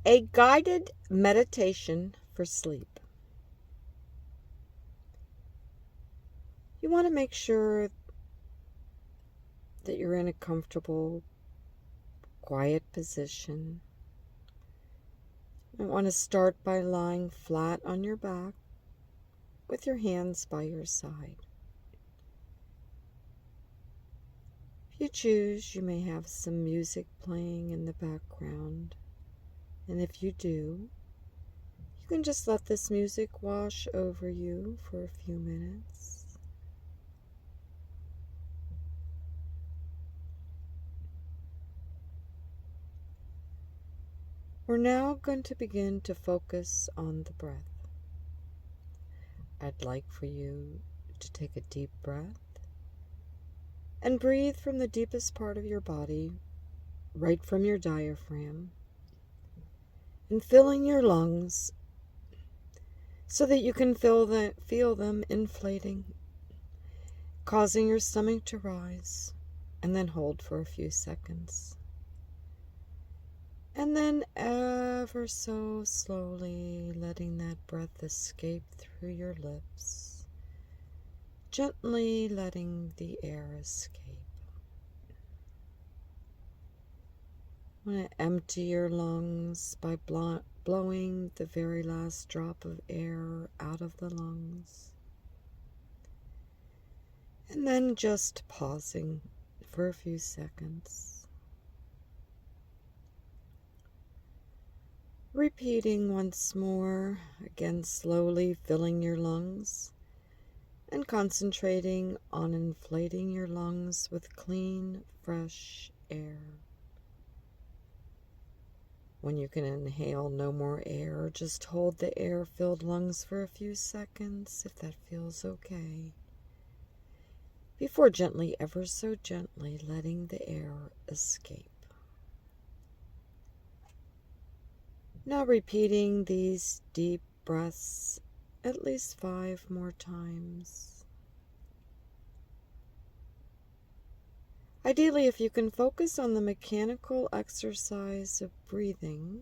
A guided meditation for sleep. You want to make sure that you're in a comfortable, quiet position. You want to start by lying flat on your back with your hands by your side. If you choose, you may have some music playing in the background. And if you do, you can just let this music wash over you for a few minutes. We're now going to begin to focus on the breath. I'd like for you to take a deep breath and breathe from the deepest part of your body, right from your diaphragm, and filling your lungs so that you can feel them inflating, causing your stomach to rise, and then hold for a few seconds. And then ever so slowly letting that breath escape through your lips, gently letting the air escape. You want to empty your lungs by blowing the very last drop of air out of the lungs. And then just pausing for a few seconds. Repeating once more, again slowly filling your lungs and concentrating on inflating your lungs with clean, fresh air. When you can inhale no more air, just hold the air-filled lungs for a few seconds if that feels okay, before gently, ever so gently, letting the air escape. Now repeating these deep breaths at least 5 more times. Ideally, if you can focus on the mechanical exercise of breathing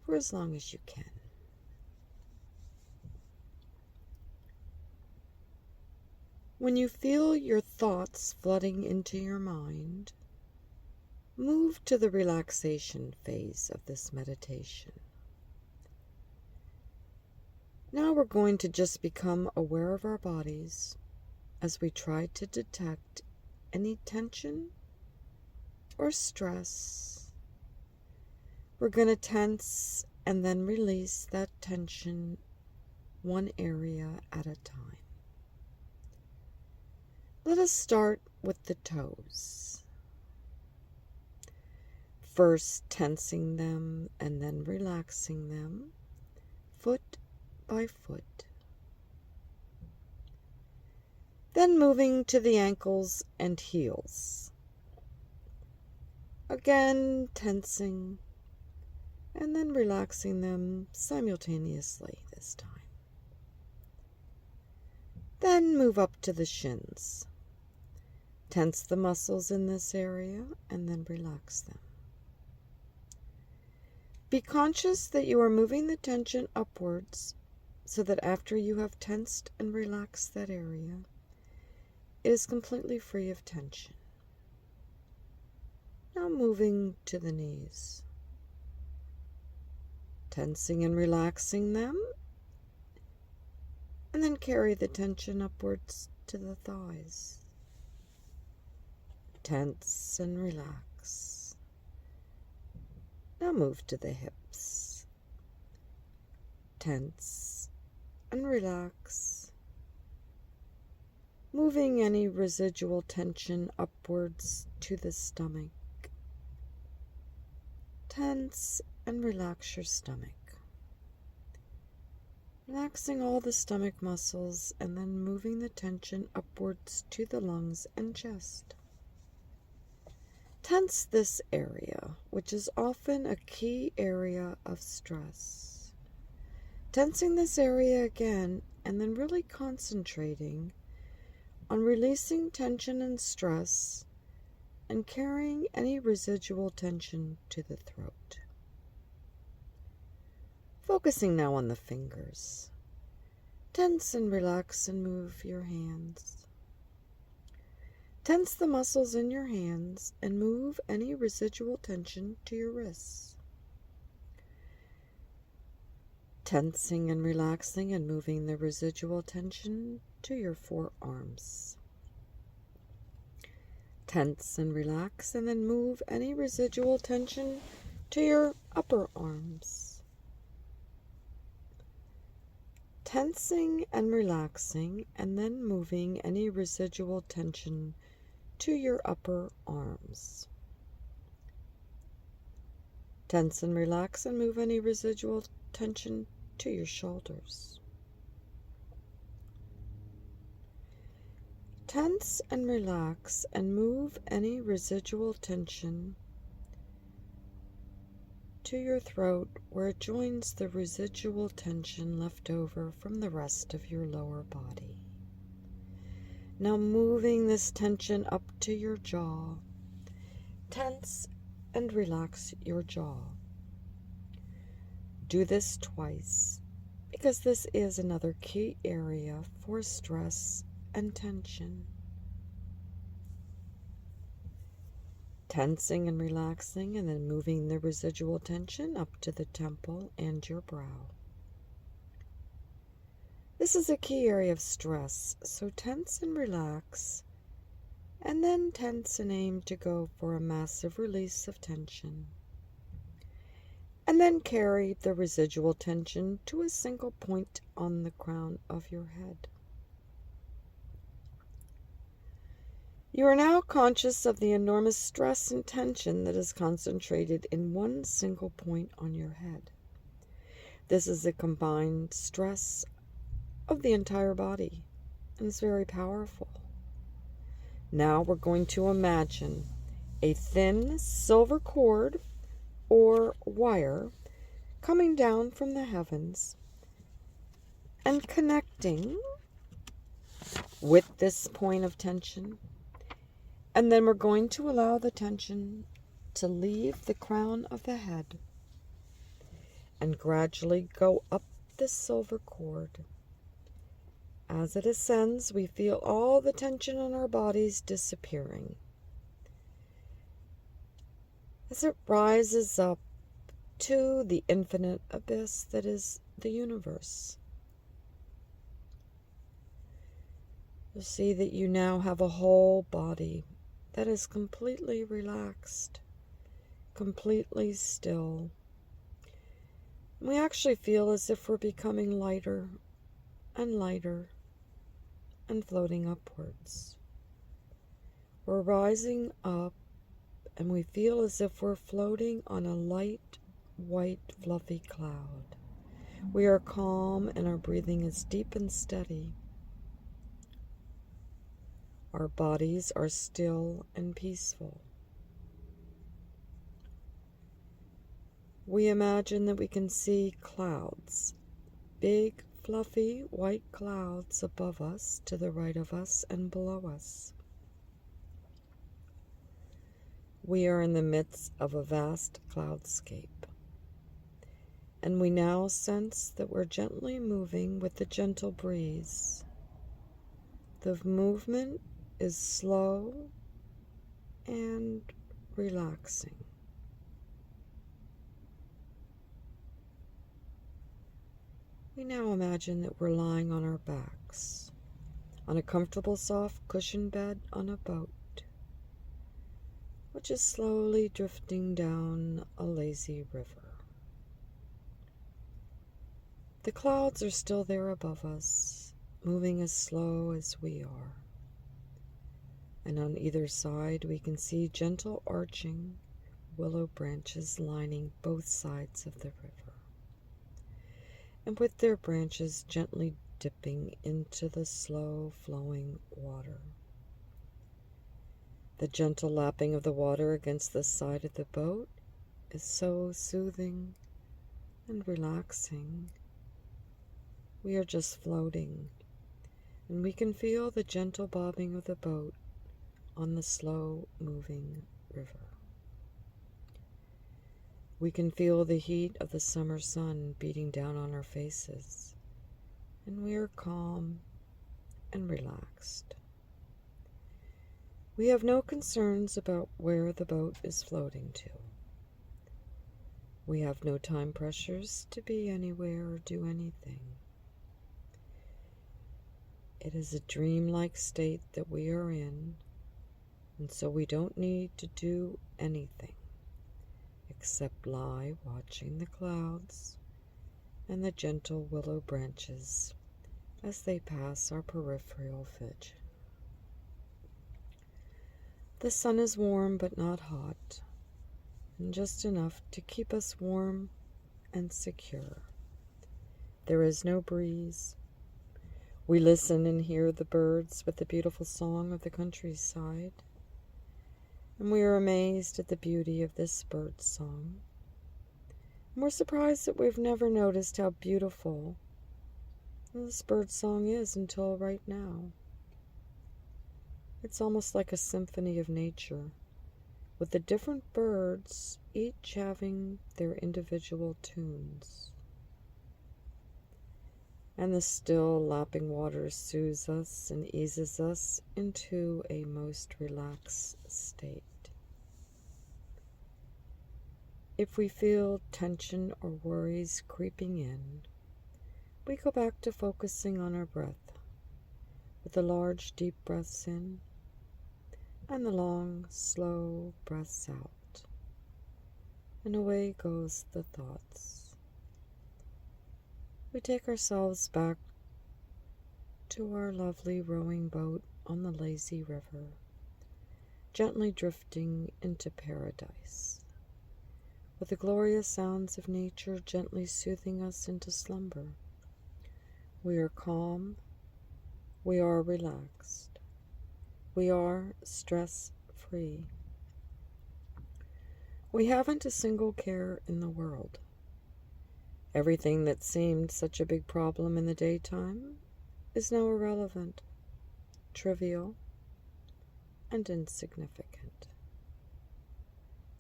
for as long as you can. When you feel your thoughts flooding into your mind, move to the relaxation phase of this meditation. Now we're going to just become aware of our bodies as we try to detect any tension or stress. We're going to tense and then release that tension one area at a time. Let us start with the toes. First tensing them and then relaxing them, foot by foot. Then moving to the ankles and heels. Again tensing and then relaxing them simultaneously this time. Then move up to the shins. Tense the muscles in this area and then relax them. Be conscious that you are moving the tension upwards so that after you have tensed and relaxed that area, it is completely free of tension. Now moving to the knees. Tensing and relaxing them, and then carry the tension upwards to the thighs. Tense and relax. Now move to the hips. Tense and relax. Moving any residual tension upwards to the stomach. Tense and relax your stomach. Relaxing all the stomach muscles and then moving the tension upwards to the lungs and chest. Tense this area, which is often a key area of stress. Tensing this area again and then really concentrating on releasing tension and stress and carrying any residual tension to the throat. Focusing now on the fingers. Tense and relax and move your hands. Tense the muscles in your hands and move any residual tension to your wrists. Tensing and relaxing and moving the residual tension to your forearms. Tense and relax and then move any residual tension to your upper arms. Tensing and relaxing and then moving any residual tension to your upper arms. Tense and relax and move any residual tension to your shoulders. Tense and relax and move any residual tension to your throat where it joins the residual tension left over from the rest of your lower body. Now moving this tension up to your jaw. Tense and relax your jaw. Do this twice because this is another key area for stress and tension. Tensing and relaxing and then moving the residual tension up to the temple and your brow. This is a key area of stress, so tense and relax, and then tense and aim to go for a massive release of tension. And then carry the residual tension to a single point on the crown of your head. You are now conscious of the enormous stress and tension that is concentrated in one single point on your head. This is a combined stress of the entire body, and it's very powerful. Now we're going to imagine a thin silver cord or wire coming down from the heavens and connecting with this point of tension. And then we're going to allow the tension to leave the crown of the head and gradually go up the silver cord. As it ascends, we feel all the tension on our bodies disappearing. As it rises up to the infinite abyss that is the universe, you'll see that you now have a whole body that is completely relaxed, completely still. We actually feel as if we're becoming lighter and lighter and floating upwards. We're rising up and we feel as if we're floating on a light, white, fluffy cloud. We are calm and our breathing is deep and steady. Our bodies are still and peaceful. We imagine that we can see clouds, big, fluffy, white clouds above us, to the right of us, and below us. We are in the midst of a vast cloudscape, and we now sense that we're gently moving with the gentle breeze. The movement is slow and relaxing. We now imagine that we're lying on our backs, on a comfortable soft cushioned bed on a boat, which is slowly drifting down a lazy river. The clouds are still there above us, moving as slow as we are. And on either side we can see gentle arching willow branches lining both sides of the river, and with their branches gently dipping into the slow flowing water. The gentle lapping of the water against the side of the boat is so soothing and relaxing. We are just floating, and we can feel the gentle bobbing of the boat on the slow moving river. We can feel the heat of the summer sun beating down on our faces, and we are calm and relaxed. We have no concerns about where the boat is floating to. We have no time pressures to be anywhere or do anything. It is a dreamlike state that we are in, and so we don't need to do anything except lie watching the clouds and the gentle willow branches as they pass our peripheral vision. The sun is warm but not hot, and just enough to keep us warm and secure. There is no breeze. We listen and hear the birds with the beautiful song of the countryside, and we are amazed at the beauty of this bird's song. And we're surprised that we've never noticed how beautiful this bird's song is until right now. It's almost like a symphony of nature, with the different birds each having their individual tunes. And the still lapping water soothes us and eases us into a most relaxed state. If we feel tension or worries creeping in, we go back to focusing on our breath, with the large deep breaths in and the long slow breaths out, and away goes the thoughts. We take ourselves back to our lovely rowing boat on the lazy river, gently drifting into paradise, with the glorious sounds of nature gently soothing us into slumber. We are calm, we are relaxed, we are stress-free. We haven't a single care in the world. Everything that seemed such a big problem in the daytime is now irrelevant, trivial, and insignificant.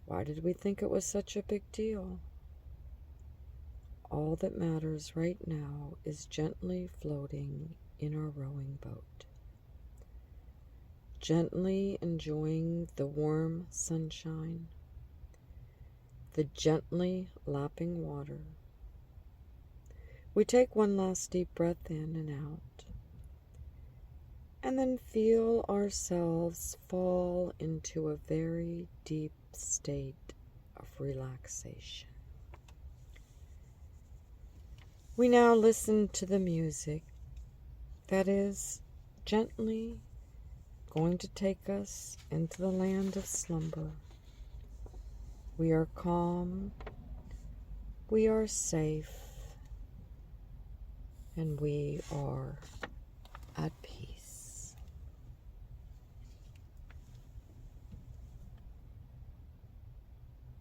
Why did we think it was such a big deal? All that matters right now is gently floating in our rowing boat, gently enjoying the warm sunshine, the gently lapping water. We take one last deep breath in and out, and then feel ourselves fall into a very deep state of relaxation. We now listen to the music that is gently going to take us into the land of slumber. We are calm, we are safe, and we are at peace.